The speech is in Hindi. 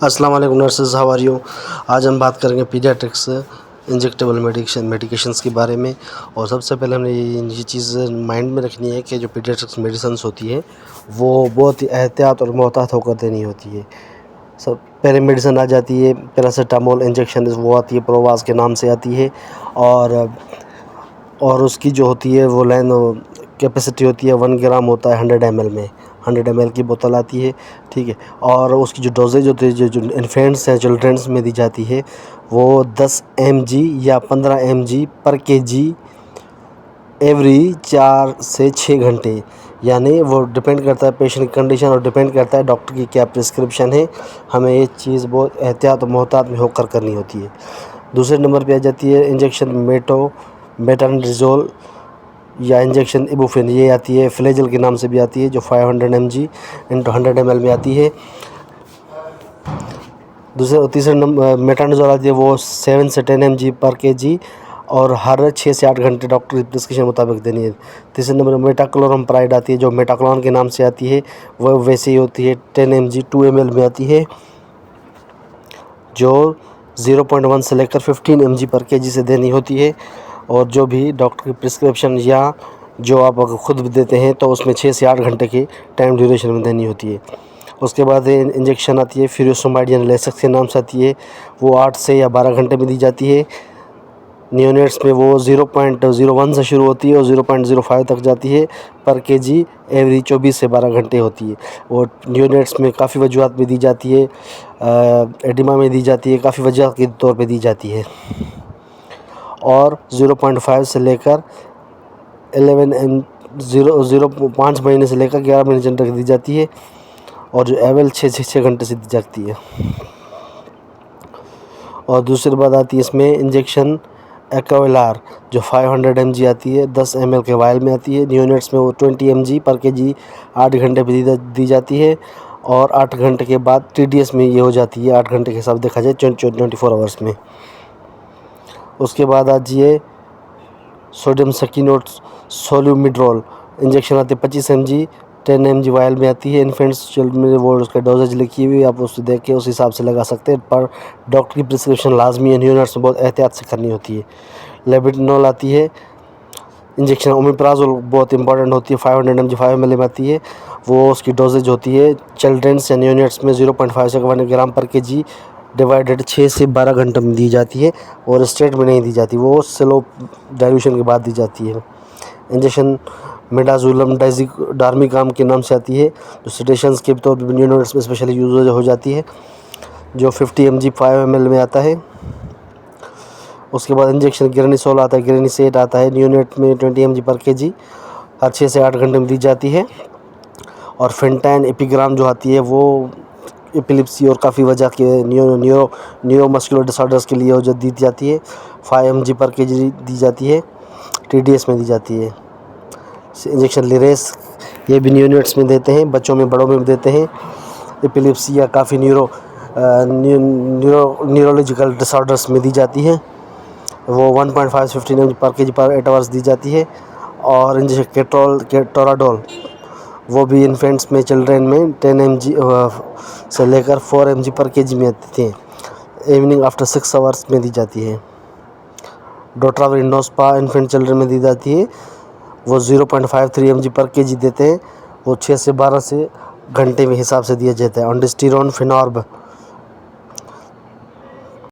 अस्सलाम वालेकुम नर्सेस, हाउ आर यू। आज हम बात करेंगे पीडियाट्रिक्स इंजेक्टेबल मेडिकेशंस के बारे में। और सबसे पहले हमें ये चीज़ माइंड में रखनी है कि जो पीडियाट्रिक्स मेडिसिन्स होती है वो बहुत ही एहतियात और मोहतात होकर देनी होती है। सब पहले मेडिसिन आ जाती है पैरासीटामोल इंजेक्शन, वो आती है प्रोवास के नाम से आती है। और उसकी जो होती है वो लाइन कैपेसिटी होती है 1 ग्राम होता है 100 ml में, 100 ml की बोतल आती है, ठीक है। और उसकी जो डोजेज होती है जो इन्फेंट्स हैं चिल्ड्रंस में दी जाती है वो 10 mg या 15 mg पर kg एवरी 4 से 6 घंटे, यानी वो डिपेंड करता है पेशेंट की कंडीशन और डिपेंड करता है डॉक्टर की क्या प्रिस्क्रिप्शन है। हमें ये चीज़ बहुत एहतियात और मोहतात में होकर करनी होती है। दूसरे नंबर पे आ जाती है इंजेक्शन मेटानड्रिजोल या इंजेक्शन इबुफिन, ये आती है फ्लेजल के नाम से भी आती है, जो 500 mg इंटू 100 ml में आती है। तीसरे नंबर मेटानड्रिजोल आती है, वो 7 से 10 mg पर kg और हर 6 से 8 घंटे डॉक्टर की प्रिस्क्रिप्शन मुताबिक देनी है। तीसरे नंबर में मेटाक्लोरामाइड आती है, जो मेटाक्लोन के नाम से आती है, वह वैसे ही होती है 10 mg 2 ml में आती है, जो 0.1 से लेकर 15 mg पर kg से देनी होती है। और जो भी डॉक्टर की प्रिस्क्रिप्शन या जो आप अगर ख़ुद भी देते हैं तो उसमें 6 से 8 घंटे की टाइम ड्यूरेशन में देनी होती है। उसके बाद इंजेक्शन आती है फ्यूरोसमाइड यानी लेसेक्स के नाम से आती है, वो 8 से या 12 घंटे में दी जाती है। नियोनेट्स में वो 0.01 से शुरू होती है और 0.05 तक जाती है पर kg एवरी 24 से 12 घंटे होती है। और नियोनेट्स में काफ़ी वजूहत में दी जाती है, एडिमा में दी जाती है, काफ़ी वजह के तौर पे दी जाती है। और 0.5 से लेकर 5 महीने से लेकर 11 महीने तक दी जाती है। और जो एवल 6 घंटे से दी जाती है। और दूसरी बात आती है इसमें इंजेक्शन एक्विलार, जो 500 mg आती है, 10 ml के वायल में आती है। नियोनेट्स में वो 20 mg पर kg 8 घंटे पे दी जाती है। और 8 घंटे के बाद TDS में ये हो जाती है, 8 घंटे के हिसाब देखा जाए 24 आवर्स में। उसके बाद आ जाइए सोडियम सकीनोट सोल्यूमिड्रोल, इंजेक्शन आती है 25 mg 10 mg वायल में आती है। इन्फेंट्स चिल्ड में वो उसका डोजेज लिखी हुई, आप उससे देख के उस हिसाब से लगा सकते हैं, पर डॉक्टर की प्रिस्क्रिप्शन लाजमी है, नियोनेट्स में बहुत एहतियात से करनी होती है। लेबिनोल आती है इंजेक्शन, ओमेप्राजोल बहुत इंपॉर्टेंट होती है, 500 mg 5 ml में आती है, वो उसकी डोजेज होती है चिल्ड्रंस या नियोनेट्स में 0.5 से 1 ग्राम पर kg डिवाइडेड 6 से 12 घंटे में दी जाती है। और स्ट्रेट में नहीं दी जाती, वो स्लो डाइल्यूशन के बाद दी जाती है। इंजेक्शन मिडाजोलम डाइजिडार्मिकाम के नाम से आती है, जो सेडेशंस के तौर पर नियोनेट्स में स्पेशली यूज हो जाती है, जो 50 mg 5 ml में आता है। उसके बाद इंजेक्शन गिरेनिसोल आता है, गिरेनिसेट आता है, नियोनेट में 20 mg पर kg हर 6 से 8 घंटे में दी जाती है। और फेंटाइन एपिग्राम जो आती है वो एपिलिप्सी और काफ़ी वजह के न्यूरोमस्कुलर डिसऑर्डर्स के लिए जो दी जाती है, 5 mg पर kg दी जाती है, TDS में दी जाती है। इंजेक्शन लिरेस, ये भी नियोनेट्स में देते हैं, बच्चों में बड़ों में भी देते हैं। एपिलिप्सी या काफ़ी न्यूरोलॉजिकल डिसऑर्डर्स में दी जाती है, वो 1.5 से 15 mg पर kg पर 8 आवर्स दी जाती है। और इंजेक्शन केटोराडोल, वो भी इन्फेंट्स में चिल्ड्रेन में 10 mg से लेकर 4 mg पर kg में आती है, इवनिंग आफ्टर 6 आवर्स में दी जाती है। डोट्राविनोस्पा इन्फेंट चिल्ड्रेन में दी जाती है, वो 0.53 mg पर kg देते हैं, वो 6 से 12 से घंटे में हिसाब से दिया जाता है। ऑन्डिस्टिरोन फिनॉर्ब